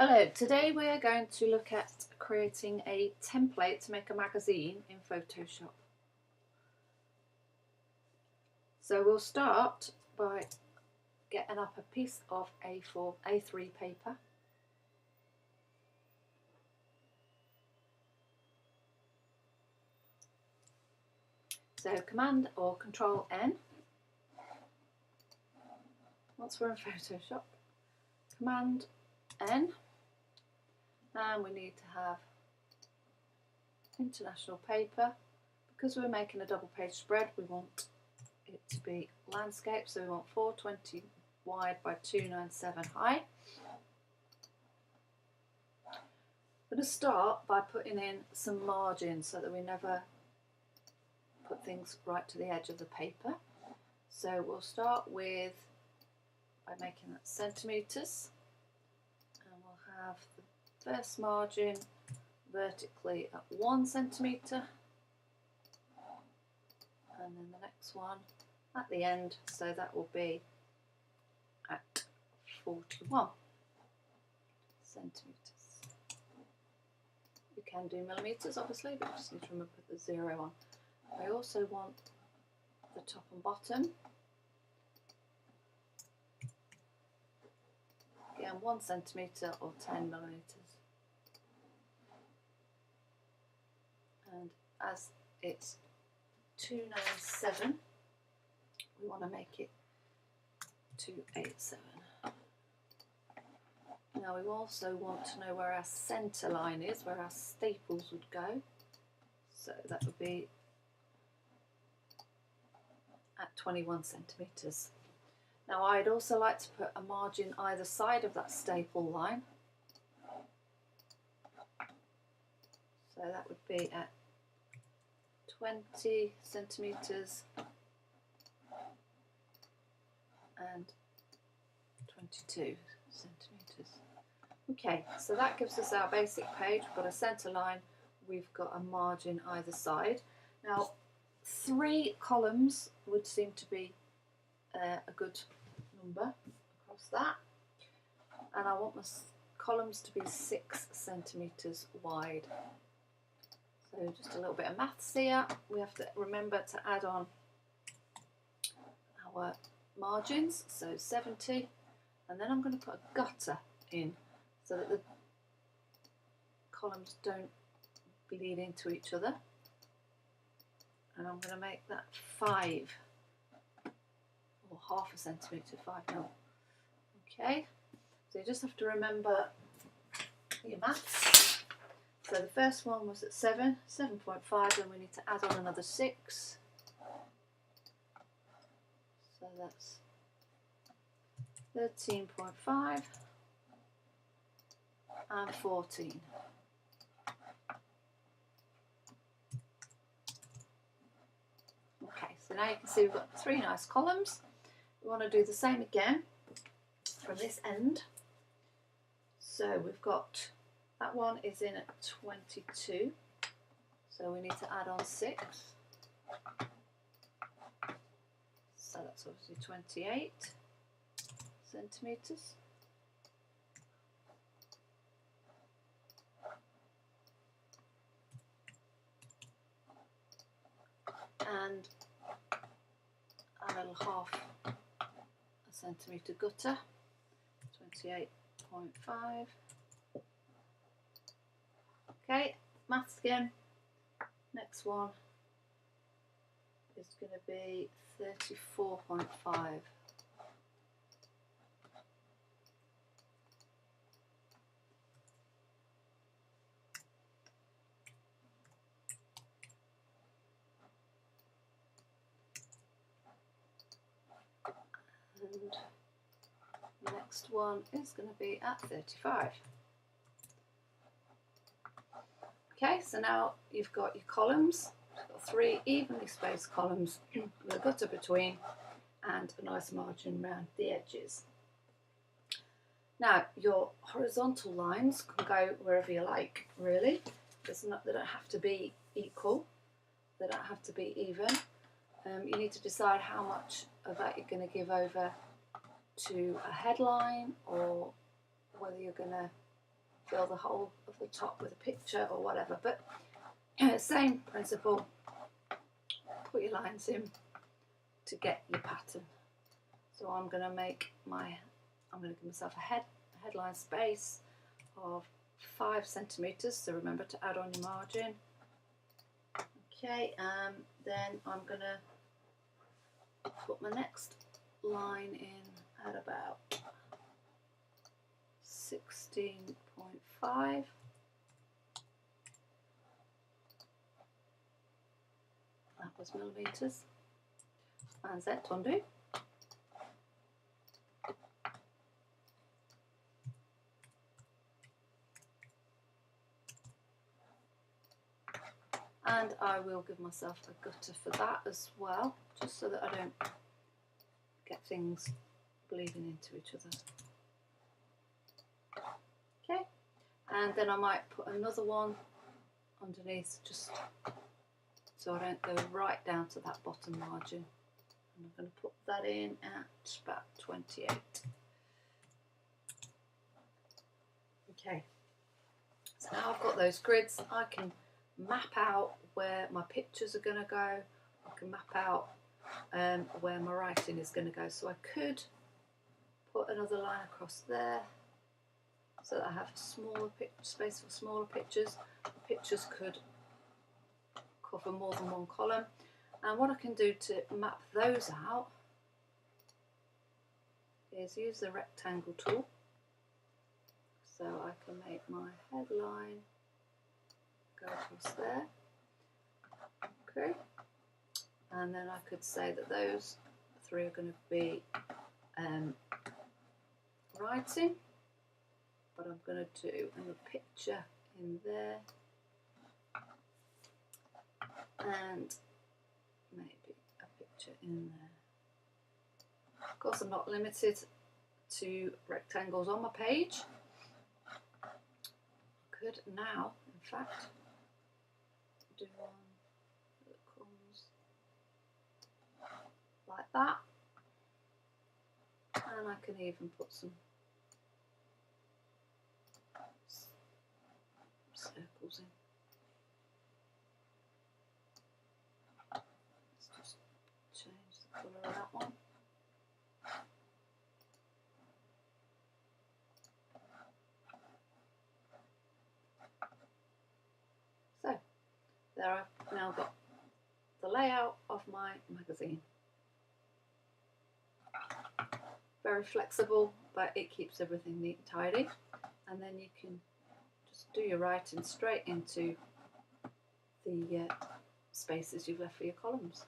Hello, today we're going to look at creating a template to make a magazine in Photoshop. So we'll start by getting up a piece of A3 paper. So Command or Control N. Once we're in Photoshop, Command N. And we need to have international paper. Because we're making a double page spread, we want it to be landscape, so we want 420 wide by 297 high. I'm going to start by putting in some margins so that we never put things right to the edge of the paper. So we'll start with by making that centimetres, and we'll have the first margin vertically at 1 centimetre, and then the next one at the end, so that will be at 41 centimetres. You can do millimetres obviously, but you just need to remember to put the 0 on. I also want the top and bottom, again 1 centimetre or 10 millimetres. And as it's 297, we want to make it 287. Now we also want to know where our centre line is, where our staples would go. So that would be at 21 centimetres. Now I'd also like to put a margin either side of that staple line. So that would be at 20 centimetres and 22 centimetres. Okay, so that gives us our basic page. We've got a centre line, we've got a margin either side. Now 3 columns would seem to be a good number across that, and I want my columns to be 6 centimetres wide. So just a little bit of maths here. We have to remember to add on our margins, so 70, and then I'm going to put a gutter in so that the columns don't bleed into each other, and I'm going to make that 5 or half a centimetre, 5 mil. Okay, so you just have to remember your maths. So the first one was at 7, 7.5, and we need to add on another 6. So that's 13.5 and 14. Okay, so now you can see we've got 3 nice columns. We want to do the same again from this end. So we've got that one is in at 22, so we need to add on 6. So that's obviously 28 centimetres. And a little half a centimetre gutter, 28.5. Okay, maths again. Next one is going to be 34.5. And the next one is going to be at 35. Okay, so now you've got your columns. You've got 3 evenly spaced columns with a gutter between and a nice margin around the edges. Now your horizontal lines can go wherever you like, really. They don't have to be equal, they don't have to be even. You need to decide how much of that you're going to give over to a headline, or whether you're going to fill the whole of the top with a picture or whatever, but same principle. Put your lines in to get your pattern. So I'm going to give myself a headline space of 5 centimeters. So remember to add on your margin. Okay, then I'm going to put my next line in at about 16.5. That was millimeters. And Z undo. And I will give myself a gutter for that as well, just so that I don't get things bleeding into each other. Okay, and then I might put another one underneath, just so I don't go right down to that bottom margin. And I'm going to put that in at about 28. Okay, so now I've got those grids, I can map out where my pictures are going to go. I can map out where my writing is going to go. So I could put another line across there so that I have a smaller space for smaller pictures. The pictures could cover more than one column. And what I can do to map those out is use the rectangle tool. So I can make my headline go across there. Okay. And then I could say that those 3 are going to be writing, but I'm going to do a picture in there and maybe a picture in there. Of course, I'm not limited to rectangles on my page. I could now, in fact, do one that comes like that, and I can even put some circles in. Let's just change the colour of that one. So there I've now got the layout of my magazine. Very flexible, but it keeps everything neat and tidy. And then you can just do your writing straight into the spaces you've left for your columns.